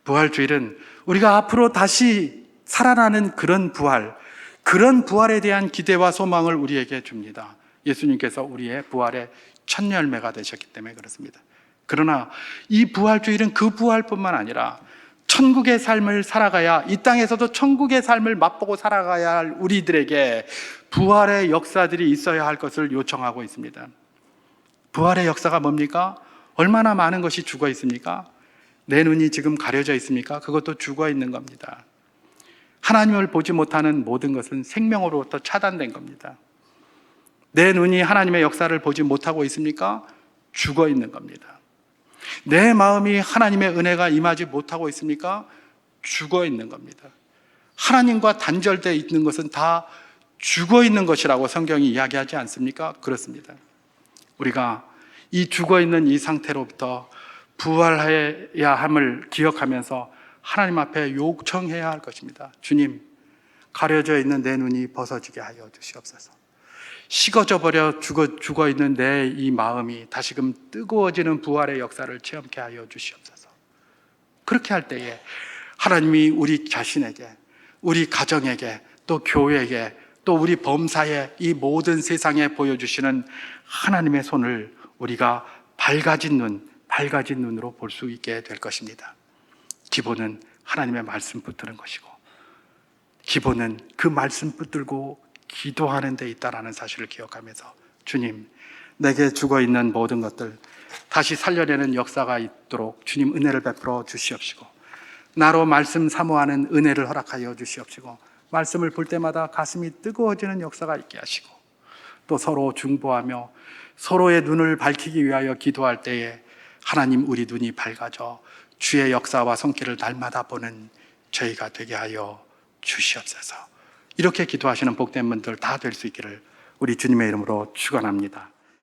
Speaker 1: 부활주일은 우리가 앞으로 다시 살아나는 그런 부활에 대한 기대와 소망을 우리에게 줍니다. 예수님께서 우리의 부활의 첫 열매가 되셨기 때문에 그렇습니다. 그러나 이 부활주일은 그 부활뿐만 아니라 천국의 삶을 살아가야, 이 땅에서도 천국의 삶을 맛보고 살아가야 할 우리들에게 부활의 역사들이 있어야 할 것을 요청하고 있습니다. 부활의 역사가 뭡니까? 얼마나 많은 것이 죽어 있습니까? 내 눈이 지금 가려져 있습니까? 그것도 죽어 있는 겁니다. 하나님을 보지 못하는 모든 것은 생명으로부터 차단된 겁니다. 내 눈이 하나님의 역사를 보지 못하고 있습니까? 죽어 있는 겁니다. 내 마음이 하나님의 은혜가 임하지 못하고 있습니까? 죽어 있는 겁니다. 하나님과 단절되어 있는 것은 다 죽어 있는 것이라고 성경이 이야기하지 않습니까? 그렇습니다. 우리가 이 죽어 있는 이 상태로부터 부활해야 함을 기억하면서 하나님 앞에 요청해야 할 것입니다. 주님, 가려져 있는 내 눈이 벗어지게 하여 주시옵소서. 식어져 버려 죽어 있는 내 이 마음이 다시금 뜨거워지는 부활의 역사를 체험케 하여 주시옵소서. 그렇게 할 때에 하나님이 우리 자신에게, 우리 가정에게, 또 교회에게, 또 우리 범사에, 이 모든 세상에 보여주시는 하나님의 손을 우리가 밝아진 눈으로 볼 수 있게 될 것입니다. 기본은 하나님의 말씀 붙드는 것이고, 기본은 그 말씀 붙들고 기도하는 데 있다라는 사실을 기억하면서, 주님, 내게 죽어있는 모든 것들 다시 살려내는 역사가 있도록 주님 은혜를 베풀어 주시옵시고, 나로 말씀 사모하는 은혜를 허락하여 주시옵시고, 말씀을 볼 때마다 가슴이 뜨거워지는 역사가 있게 하시고, 또 서로 중보하며 서로의 눈을 밝히기 위하여 기도할 때에 하나님, 우리 눈이 밝아져 주의 역사와 손길을 날마다 보는 저희가 되게 하여 주시옵소서. 이렇게 기도하시는 복된 분들 다 될 수 있기를 우리 주님의 이름으로 축원합니다.